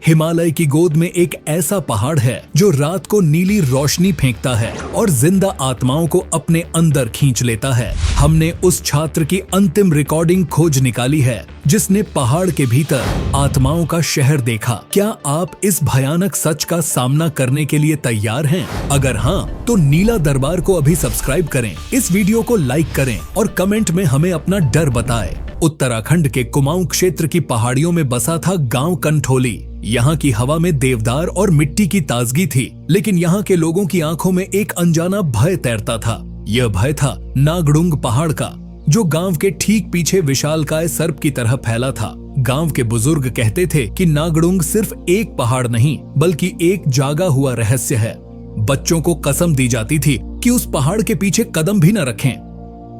हिमालय की गोद में एक ऐसा पहाड़ है जो रात को नीली रोशनी फेंकता है और जिंदा आत्माओं को अपने अंदर खींच लेता है। हमने उस छात्र की अंतिम रिकॉर्डिंग खोज निकाली है जिसने पहाड़ के भीतर आत्माओं का शहर देखा। क्या आप इस भयानक सच का सामना करने के लिए तैयार हैं? अगर हाँ, तो नीला दरबार को अभी सब्सक्राइब करें, इस वीडियो को लाइक करें और कमेंट में हमें अपना डर बताएं। उत्तराखंड के कुमाऊं क्षेत्र की पहाड़ियों में बसा था गांव कंठोली। यहाँ की हवा में देवदार और मिट्टी की ताजगी थी, लेकिन यहाँ के लोगों की आंखों में एक अनजाना भय तैरता था। यह भय था नागडुंग पहाड़ का, जो गांव के ठीक पीछे विशालकाय सर्प की तरह फैला था। गांव के बुजुर्ग कहते थे कि नागडुंग सिर्फ एक पहाड़ नहीं, बल्कि एक जागा हुआ रहस्य है। बच्चों को कसम दी जाती थी कि उस पहाड़ के पीछे कदम भी न रखें।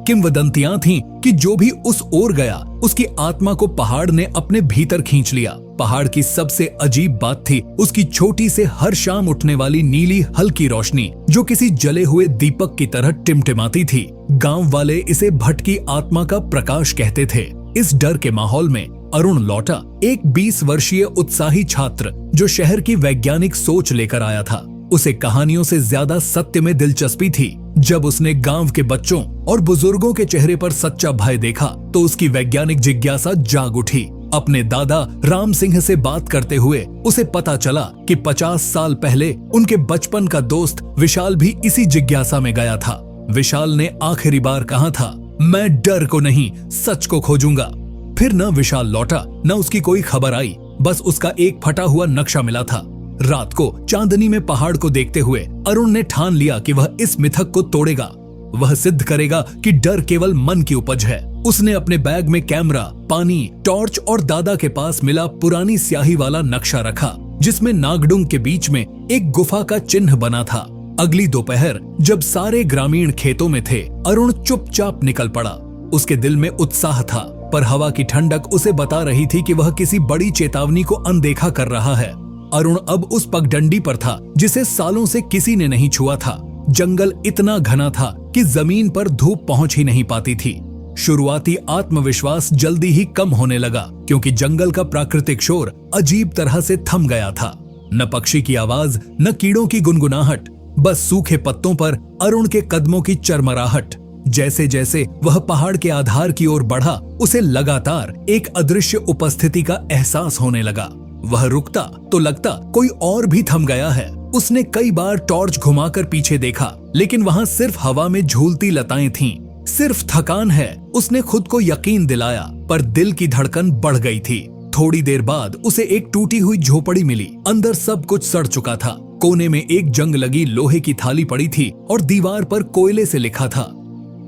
किंवदंतियां थीं कि जो भी उस ओर गया, उसकी आत्मा को पहाड़ ने अपने भीतर खींच लिया। पहाड़ की सबसे अजीब बात थी उसकी छोटी से हर शाम उठने वाली नीली हल्की रोशनी, जो किसी जले हुए दीपक की तरह टिमटिमाती थी। गांव वाले इसे भटकी आत्मा का प्रकाश कहते थे। इस डर के माहौल में अरुण लौटा, एक 20 वर्षीय उत्साही छात्र जो शहर की वैज्ञानिक सोच लेकर आया था। उसे कहानियों से ज्यादा सत्य में दिलचस्पी थी। जब उसने गांव के बच्चों और बुजुर्गों के चेहरे पर सच्चा भय देखा, तो उसकी वैज्ञानिक जिज्ञासा जाग उठी। अपने दादा राम सिंह से बात करते हुए उसे पता चला कि 50 साल पहले उनके बचपन का दोस्त विशाल भी इसी जिज्ञासा में गया था। विशाल ने आखिरी बार कहा था, मैं डर को नहीं, सच को खोजूंगा। फिर न विशाल लौटा, न उसकी कोई खबर आई। बस उसका एक फटा हुआ नक्शा मिला था। रात को चांदनी में पहाड़ को देखते हुए अरुण ने ठान लिया कि वह इस मिथक को तोड़ेगा। वह सिद्ध करेगा कि डर केवल मन की उपज है। उसने अपने बैग में कैमरा, पानी, टॉर्च और दादा के पास मिला पुरानी स्याही वाला नक्शा रखा, जिसमें नागडुंग के बीच में एक गुफा का चिन्ह बना था। अगली दोपहर जब सारे ग्रामीण खेतों में थे, अरुण चुपचाप निकल पड़ा। उसके दिल में उत्साह था, पर हवा की ठंडक उसे बता रही थी कि वह किसी बड़ी चेतावनी को अनदेखा कर रहा है। अरुण अब उस पगडंडी पर था जिसे सालों से किसी ने नहीं छुआ था। जंगल इतना घना था कि जमीन पर धूप पहुंच ही नहीं पाती थी। शुरुआती आत्मविश्वास जल्दी ही कम होने लगा, क्योंकि जंगल का प्राकृतिक शोर अजीब तरह से थम गया था। न पक्षी की आवाज, न कीड़ों की गुनगुनाहट, बस सूखे पत्तों पर अरुण के कदमों की चरमराहट। जैसे जैसे वह पहाड़ के आधार की ओर बढ़ा, उसे लगातार एक अदृश्य उपस्थिति का एहसास होने लगा। वह रुकता तो लगता कोई और भी थम गया है। उसने कई बार टॉर्च घुमाकर पीछे देखा, लेकिन वहां सिर्फ हवा में झूलती लताएं थीं। सिर्फ थकान है, उसने खुद को यकीन दिलाया, पर दिल की धड़कन बढ़ गई थी। थोड़ी देर बाद उसे एक टूटी हुई झोपड़ी मिली। अंदर सब कुछ सड़ चुका था। कोने में एक जंग लगी लोहे की थाली पड़ी थी और दीवार पर कोयले से लिखा था,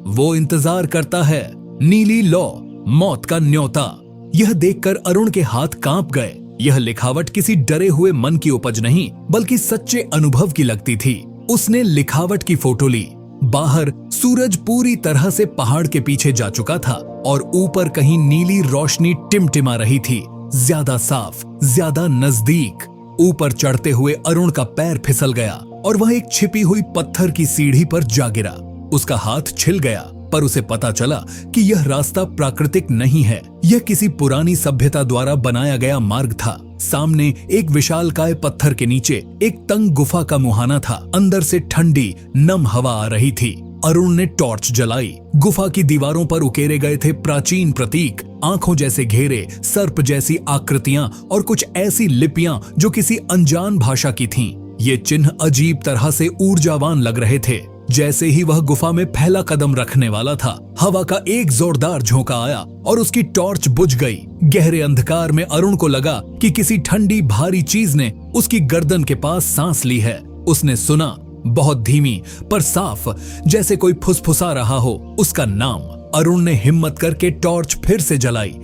वो इंतजार करता है, नीली लौ, मौत का न्योता। यह देखकर अरुण के हाथ कांप गए। यह लिखावट किसी डरे हुए मन की उपज नहीं, बल्कि सच्चे अनुभव की लगती थी। उसने लिखावट की फोटो ली। बाहर सूरज पूरी तरह से पहाड़ के पीछे जा चुका था और ऊपर कहीं नीली रोशनी टिमटिमा रही थी, ज्यादा साफ, ज्यादा नजदीक। ऊपर चढ़ते हुए अरुण का पैर फिसल गया और वह एक छिपी हुई पत्थर की सीढ़ी पर जा गिरा। उसका हाथ छिल गया, पर उसे पता चला कि यह रास्ता प्राकृतिक नहीं है। यह किसी पुरानी सभ्यता द्वारा बनाया गया मार्ग था। सामने एक विशालकाय पत्थर के नीचे एक तंग गुफा का मुहाना था। अंदर से ठंडी नम हवा आ रही थी। अरुण ने टॉर्च जलाई। गुफा की दीवारों पर उकेरे गए थे प्राचीन प्रतीक, आंखों जैसे घेरे, सर्प जैसी आकृतियां और कुछ ऐसी लिपियां जो किसी अनजान भाषा की थीं। ये चिन्ह अजीब तरह से ऊर्जावान लग रहे थे। जैसे ही वह गुफा में पहला कदम रखने वाला था, हवा का एक जोरदार झोंका आया और उसकी टॉर्च बुझ गई। गहरे अंधकार में अरुण को लगा कि किसी ठंडी भारी चीज ने उसकी गर्दन के पास सांस ली है। उसने सुना, बहुत धीमी पर साफ, जैसे कोई फुसफुसा रहा हो, उसका नाम। अरुण ने हिम्मत करके टॉर्च फिर से जलाई।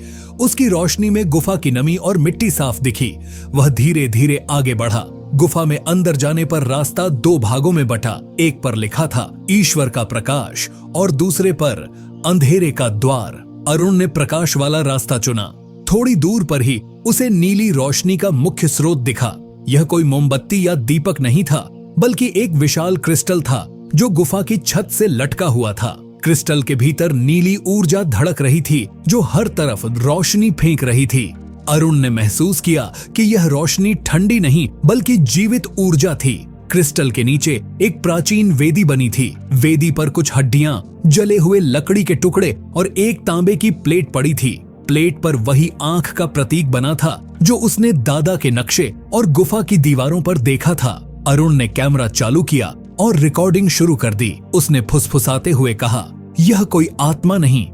उसकी रोशनी में गुफा की नमी और मिट्टी साफ दिखी। वह धीरे धीरे आगे बढ़ा। गुफा में अंदर जाने पर रास्ता 2 भागों में बटा। एक पर लिखा था ईश्वर का प्रकाश और दूसरे पर अंधेरे का द्वार। अरुण ने प्रकाश वाला रास्ता चुना। थोड़ी दूर पर ही उसे नीली रोशनी का मुख्य स्रोत दिखा। यह कोई मोमबत्ती या दीपक नहीं था, बल्कि एक विशाल क्रिस्टल था जो गुफा की छत से लटका हुआ था। क्रिस्टल के भीतर नीली ऊर्जा धड़क रही थी जो हर तरफ रोशनी फेंक रही थी। अरुण ने महसूस किया कि यह रोशनी ठंडी नहीं बल्कि जीवित ऊर्जा थी। क्रिस्टल के नीचे एक प्राचीन वेदी बनी थी। वेदी पर कुछ हड्डियां, जले हुए लकड़ी के टुकड़े और एक तांबे की प्लेट पड़ी थी। प्लेट पर वही आंख का प्रतीक बना था जो उसने दादा के नक्शे और गुफा की दीवारों पर देखा था। अरुण ने कैमरा चालू किया और रिकॉर्डिंग शुरू कर दी। उसने फुसफुसाते हुए कहा, यह कोई आत्मा नहीं,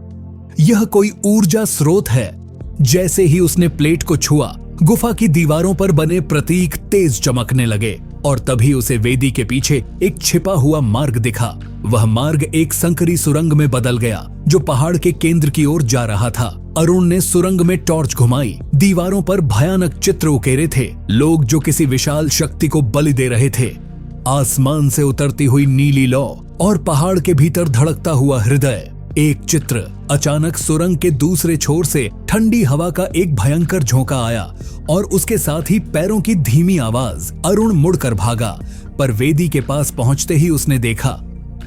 यह कोई ऊर्जा स्रोत है। जैसे ही उसने प्लेट को छुआ, गुफा की दीवारों पर बने प्रतीक तेज चमकने लगे और तभी उसे वेदी के पीछे एक छिपा हुआ मार्ग दिखा। वह मार्ग एक संकरी सुरंग में बदल गया जो पहाड़ के केंद्र की ओर जा रहा था। अरुण ने सुरंग में टॉर्च घुमाई। दीवारों पर भयानक चित्र उकेरे थे, लोग जो किसी विशाल शक्ति को बलि दे रहे थे। आसमान से उतरती हुई नीली लौ और पहाड़ के भीतर धड़कता हुआ हृदय। एक चित्र। अचानक सुरंग के दूसरे छोर से ठंडी हवा का एक भयंकर झोंका आया और उसके साथ ही पैरों की धीमी आवाज। अरुण मुड़कर भागा, पर वेदी के पास पहुंचते ही उसने देखा,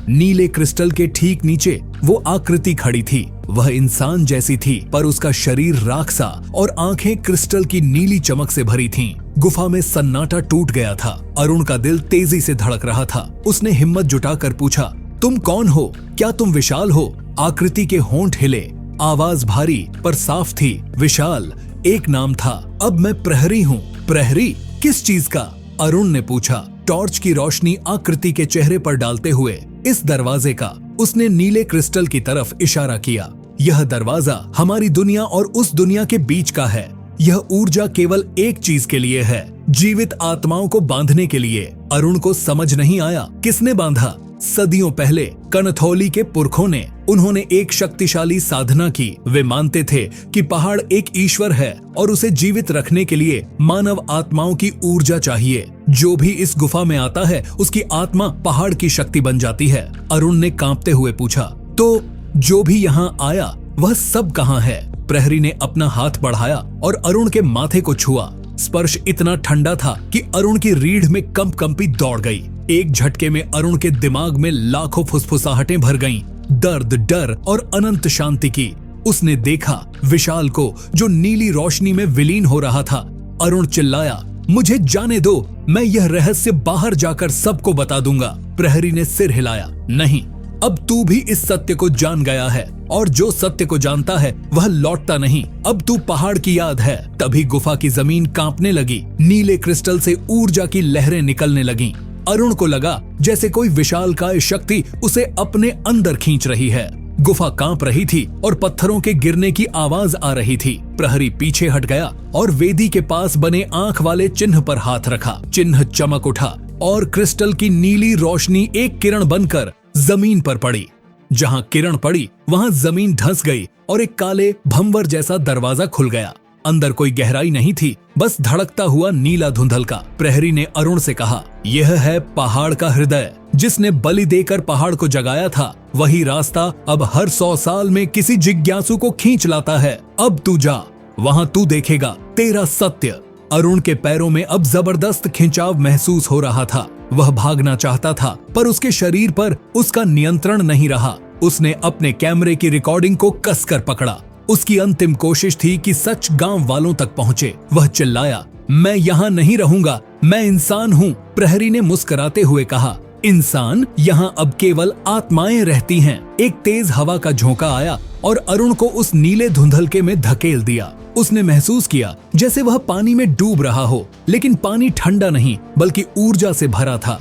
नीले क्रिस्टल के ठीक नीचे वो आकृति खड़ी थी। वह इंसान जैसी थी, पर उसका शरीर राख सा और आंखें क्रिस्टल की नीली चमक से भरी थीं। गुफा में सन्नाटा टूट गया था। अरुण का दिल तेजी से धड़क रहा था। उसने हिम्मत जुटाकर पूछा, तुम कौन हो? क्या तुम विशाल हो? आकृति के होंठ हिले। आवाज भारी पर साफ थी। विशाल एक नाम था। अब मैं प्रहरी हूँ। प्रहरी? किस चीज का? अरुण ने पूछा, टॉर्च की रोशनी आकृति के चेहरे पर डालते हुए। इस दरवाजे का। उसने नीले क्रिस्टल की तरफ इशारा किया। यह दरवाजा हमारी दुनिया और उस दुनिया के बीच का है। यह ऊर्जा केवल एक चीज के लिए है, जीवित आत्माओं को बांधने के लिए। अरुण को समझ नहीं आया किसने बांधा। सदियों पहले कनथौली के पुरखों ने। उन्होंने एक शक्तिशाली साधना की। वे मानते थे कि पहाड़ एक ईश्वर है और उसे जीवित रखने के लिए मानव आत्माओं की ऊर्जा चाहिए। जो भी इस गुफा में आता है उसकी आत्मा पहाड़ की शक्ति बन जाती है। अरुण ने कांपते हुए पूछा, तो जो भी यहाँ आया वह सब कहाँ है? प्रहरी ने अपना हाथ बढ़ाया और अरुण के माथे को छुआ। स्पर्श इतना ठंडा था कि अरुण की रीढ़ में कंपी दौड़ गई। एक झटके में अरुण के दिमाग में लाखों फुसफुसाहटें भर गईं। दर्द, डर और अनंत शांति की। उसने देखा विशाल को जो नीली रोशनी में विलीन हो रहा था। अरुण चिल्लाया, मुझे जाने दो, मैं यह रहस्य बाहर जाकर सबको बता दूंगा। प्रहरी ने सिर हिलाया, नहीं, अब तू भी इस सत्य को जान गया है और जो सत्य को जानता है वह लौटता नहीं। अब तू पहाड़ की याद है। तभी गुफा की जमीन कांपने लगी। नीले क्रिस्टल से ऊर्जा की लहरें निकलने लगीं। अरुण को लगा जैसे कोई विशालकाय शक्ति उसे अपने अंदर खींच रही है। गुफा कांप रही थी और पत्थरों के गिरने की आवाज आ रही थी। प्रहरी पीछे हट गया और वेदी के पास बने आंख वाले चिन्ह पर हाथ रखा। चिन्ह चमक उठा और क्रिस्टल की नीली रोशनी एक किरण बनकर जमीन पर पड़ी। जहां किरण पड़ी वहां जमीन धंस गई और एक काले भंवर जैसा दरवाजा खुल गया। अंदर कोई गहराई नहीं थी, बस धड़कता हुआ नीला धुंधल का। प्रहरी ने अरुण से कहा, यह है पहाड़ का हृदय, जिसने बलि देकर पहाड़ को जगाया था। वही रास्ता अब हर 100 साल में किसी जिज्ञासु को खींच लाता है। अब तू जा, वहां तू देखेगा तेरा सत्य। अरुण के पैरों में अब जबरदस्त खिंचाव महसूस हो रहा था। वह भागना चाहता था, पर उसके शरीर पर उसका नियंत्रण नहीं रहा। उसने अपने कैमरे की रिकॉर्डिंग को कसकर पकड़ा। उसकी अंतिम कोशिश थी कि सच गांव वालों तक पहुंचे। वह चिल्लाया, मैं यहाँ नहीं रहूंगा, मैं इंसान हूँ। प्रहरी ने मुस्कुराते हुए कहा, इंसान? यहाँ अब केवल आत्माएं रहती हैं। एक तेज हवा का झोंका आया और अरुण को उस नीले धुंधलके में धकेल दिया। उसने महसूस किया जैसे वह पानी में डूब रहा हो, लेकिन पानी ठंडा नहीं बल्कि ऊर्जा से भरा था।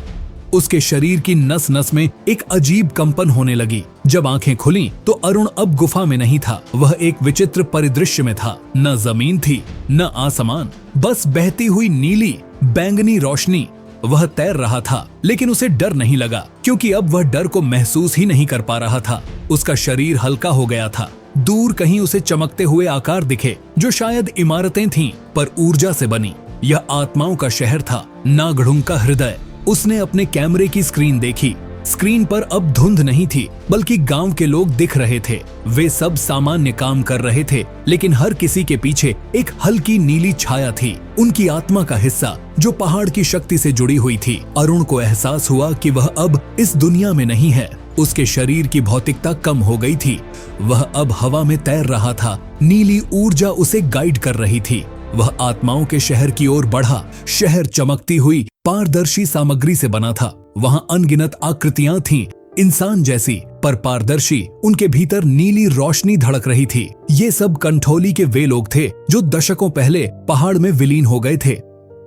उसके शरीर की नस नस में एक अजीब कंपन होने लगी। जब आंखें खुलीं तो अरुण अब गुफा में नहीं था। वह एक विचित्र परिदृश्य में था। न जमीन थी, न आसमान, बस बहती हुई नीली बैंगनी रोशनी। वह तैर रहा था, लेकिन उसे डर नहीं लगा, क्योंकि अब वह डर को महसूस ही नहीं कर पा रहा था। उसका शरीर हल्का हो गया था। दूर कहीं उसे चमकते हुए आकार दिखे, जो शायद इमारतें थीं, पर ऊर्जा से बनी। यह आत्माओं का शहर था, नागढ़ुंग का हृदय। उसने अपने कैमरे की स्क्रीन देखी। स्क्रीन पर अब धुंध नहीं थी, बल्कि गांव के लोग दिख रहे थे। वे सब सामान्य काम कर रहे थे, लेकिन हर किसी के पीछे एक हल्की नीली छाया थी, उनकी आत्मा का हिस्सा, जो पहाड़ की शक्ति से जुड़ी हुई थी। अरुण को एहसास हुआ कि वह अब इस दुनिया में नहीं है। उसके शरीर की भौतिकता कम हो गई थी। वह अब हवा में तैर रहा था। नीली ऊर्जा उसे गाइड कर रही थी। वह आत्माओं के शहर की ओर बढ़ा। शहर चमकती हुई पारदर्शी सामग्री से बना था। वहां अनगिनत आकृतियां थीं, इंसान जैसी पर पारदर्शी। उनके भीतर नीली रोशनी धड़क रही थी। ये सब कंठौली के वे लोग थे जो दशकों पहले पहाड़ में विलीन हो गए थे।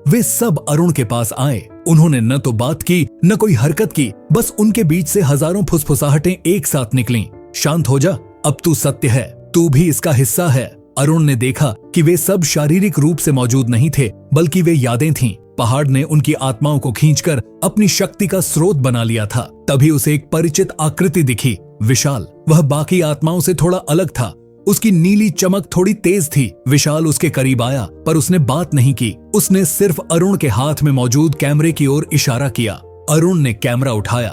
वे सब अरुण के पास आए। उन्होंने न तो बात की न कोई हरकत की, बस उनके बीच से हजारों फुसफुसाहटें एक साथ निकलीं। शांत हो जा, अब तू सत्य है, तू भी इसका हिस्सा है। अरुण ने देखा कि वे सब शारीरिक रूप से मौजूद नहीं थे, बल्कि वे यादें थीं। पहाड़ ने उनकी आत्माओं को खींचकर अपनी शक्ति का स्रोत बना लिया था। तभी उसे एक परिचित आकृति दिखी, विशाल। वह बाकी आत्माओं से थोड़ा अलग था। उसकी नीली चमक थोड़ी तेज थी। विशाल उसके करीब आया, पर उसने बात नहीं की। उसने सिर्फ अरुण के हाथ में मौजूद कैमरे की ओर इशारा किया। अरुण ने कैमरा उठाया।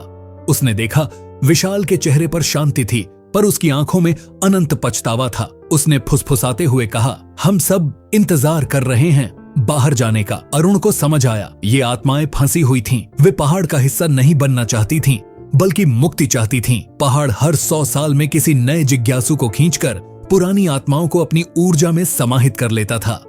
उसने देखा विशाल के चेहरे पर शांति थी, पर उसकी आंखों में अनंत पछतावा था। उसने फुसफुसाते हुए कहा, हम सब इंतजार कर रहे हैं बाहर जाने का। अरुण को समझ आया, ये आत्माएं फंसी हुई थीं। वे पहाड़ का हिस्सा नहीं बनना चाहती थीं, बल्कि मुक्ति चाहती थीं। पहाड़ हर 100 साल में किसी नए जिज्ञासु को खींचकर पुरानी आत्माओं को अपनी ऊर्जा में समाहित कर लेता था।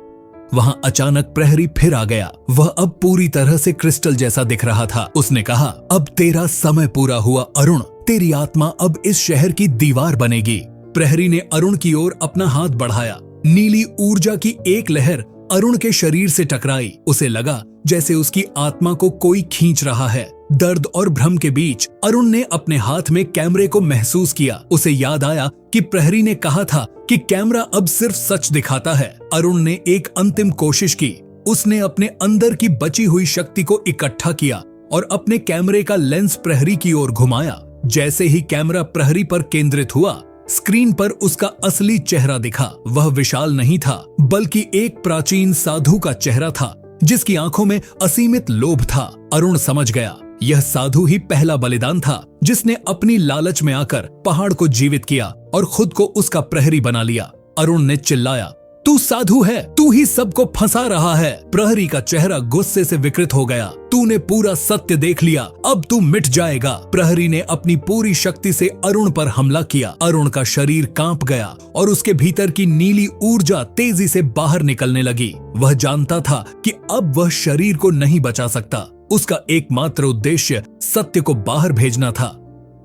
वहां अचानक प्रहरी फिर आ गया। वह अब पूरी तरह से क्रिस्टल जैसा दिख रहा था। उसने कहा, अब तेरा समय पूरा हुआ अरुण। तेरी आत्मा अब इस शहर की दीवार बनेगी। प्रहरी ने अरुण की ओर अपना हाथ बढ़ाया। नीली ऊर्जा की एक लहर अरुण के शरीर से टकराई। उसे लगा जैसे उसकी आत्मा को कोई खींच रहा है। दर्द और भ्रम के बीच अरुण ने अपने हाथ में कैमरे को महसूस किया। उसे याद आया कि प्रहरी ने कहा था कि कैमरा अब सिर्फ सच दिखाता है। अरुण ने एक अंतिम कोशिश की। उसने अपने अंदर की बची हुई शक्ति को इकट्ठा किया और अपने कैमरे का लेंस प्रहरी की ओर घुमाया। जैसे ही कैमरा प्रहरी पर केंद्रित हुआ, स्क्रीन पर उसका असली चेहरा दिखा। वह विशाल नहीं था, बल्कि एक प्राचीन साधु का चेहरा था, जिसकी आंखों में असीमित लोभ था। अरुण समझ गया, यह साधु ही पहला बलिदान था, जिसने अपनी लालच में आकर पहाड़ को जीवित किया और खुद को उसका प्रहरी बना लिया। अरुण ने चिल्लाया, तू साधु है, तू ही सबको फंसा रहा है। प्रहरी का चेहरा गुस्से से विकृत हो गया। तूने पूरा सत्य देख लिया, अब तू मिट जाएगा। प्रहरी ने अपनी पूरी शक्ति से अरुण पर हमला किया। अरुण का शरीर कांप गया और उसके भीतर की नीली ऊर्जा तेजी से बाहर निकलने लगी। वह जानता था कि अब वह शरीर को नहीं बचा सकता। उसका एकमात्र उद्देश्य सत्य को बाहर भेजना था।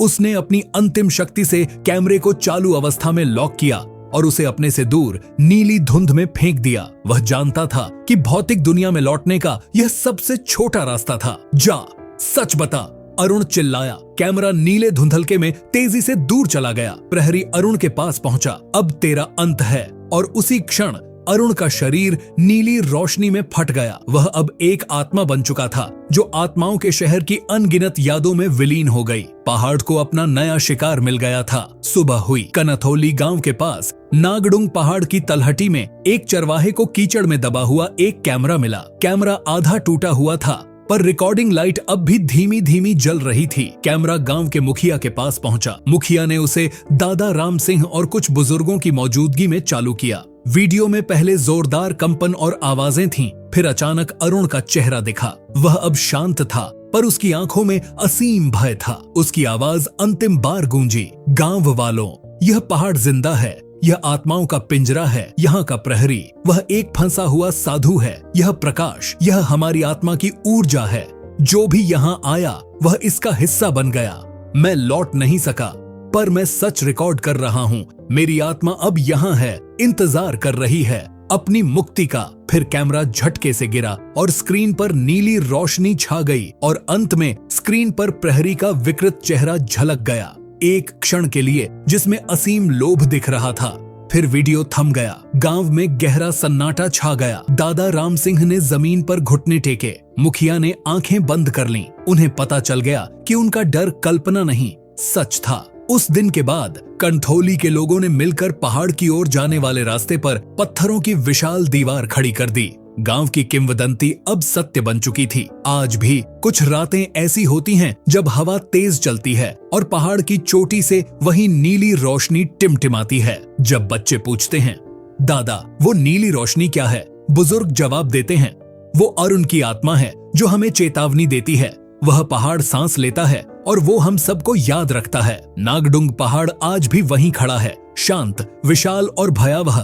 उसने अपनी अंतिम शक्ति से कैमरे को चालू अवस्था में लॉक किया और उसे अपने से दूर नीली धुंध में फेंक दिया। वह जानता था कि भौतिक दुनिया में लौटने का यह सबसे छोटा रास्ता था। जा, सच बता, अरुण चिल्लाया। कैमरा नीले धुंधलके में तेजी से दूर चला गया। प्रहरी अरुण के पास पहुंचा। अब तेरा अंत है। और उसी क्षण अरुण का शरीर नीली रोशनी में फट गया। वह अब एक आत्मा बन चुका था, जो आत्माओं के शहर की अनगिनत यादों में विलीन हो गई। पहाड़ को अपना नया शिकार मिल गया था। सुबह हुई। कनथौली गांव के पास नागडुंग पहाड़ की तलहटी में एक चरवाहे को कीचड़ में दबा हुआ एक कैमरा मिला। कैमरा आधा टूटा हुआ था, पर रिकॉर्डिंग लाइट अब भी धीमी धीमी जल रही थी। कैमरा गांव के मुखिया के पास पहुंचा। मुखिया ने उसे दादा राम सिंह और कुछ बुजुर्गों की मौजूदगी में चालू किया। वीडियो में पहले जोरदार कंपन और आवाजें थीं, फिर अचानक अरुण का चेहरा दिखा। वह अब शांत था, पर उसकी आंखों में असीम भय था। उसकी आवाज अंतिम बार गूंजी, गांव वालों, यह पहाड़ जिंदा है। यह आत्माओं का पिंजरा है। यहाँ का प्रहरी, वह एक फंसा हुआ साधु है। यह प्रकाश, यह हमारी आत्मा की ऊर्जा है। जो भी यहाँ आया वह इसका हिस्सा बन गया। मैं लौट नहीं सका, पर मैं सच रिकॉर्ड कर रहा हूँ। मेरी आत्मा अब यहाँ है, इंतजार कर रही है अपनी मुक्ति का। फिर कैमरा झटके से गिरा और स्क्रीन पर नीली रोशनी छा गई और अंत में स्क्रीन पर प्रहरी का विकृत चेहरा झलक गया, एक क्षण के लिए जिसमें असीम लोभ दिख रहा था। फिर वीडियो थम गया। गांव में गहरा सन्नाटा छा गया। दादा राम सिंह ने जमीन पर घुटने टेके। मुखिया ने आंखें बंद कर लीं। उन्हें पता चल गया कि उनका डर कल्पना नहीं, सच था। उस दिन के बाद कंठौली के लोगों ने मिलकर पहाड़ की ओर जाने वाले रास्ते पर पत्थरों की विशाल दीवार खड़ी कर दी। गांव की किंवदंती अब सत्य बन चुकी थी। आज भी कुछ रातें ऐसी होती हैं जब हवा तेज चलती है और पहाड़ की चोटी से वही नीली रोशनी टिमटिमाती है। जब बच्चे पूछते हैं, दादा वो नीली रोशनी क्या है, बुजुर्ग जवाब देते हैं, वो अरुण की आत्मा है जो हमें चेतावनी देती है। वह पहाड़ सांस लेता है और वो हम सबको याद रखता है। नागडुंग पहाड़ आज भी वहीं खड़ा है, शांत, विशाल और भयावह।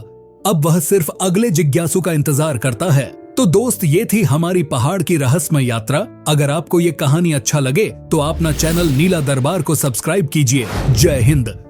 अब वह सिर्फ अगले जिज्ञासु का इंतजार करता है। तो दोस्त, ये थी हमारी पहाड़ की रहस्यमय यात्रा। अगर आपको ये कहानी अच्छा लगे तो अपना चैनल नीला दरबार को सब्सक्राइब कीजिए। जय हिंद।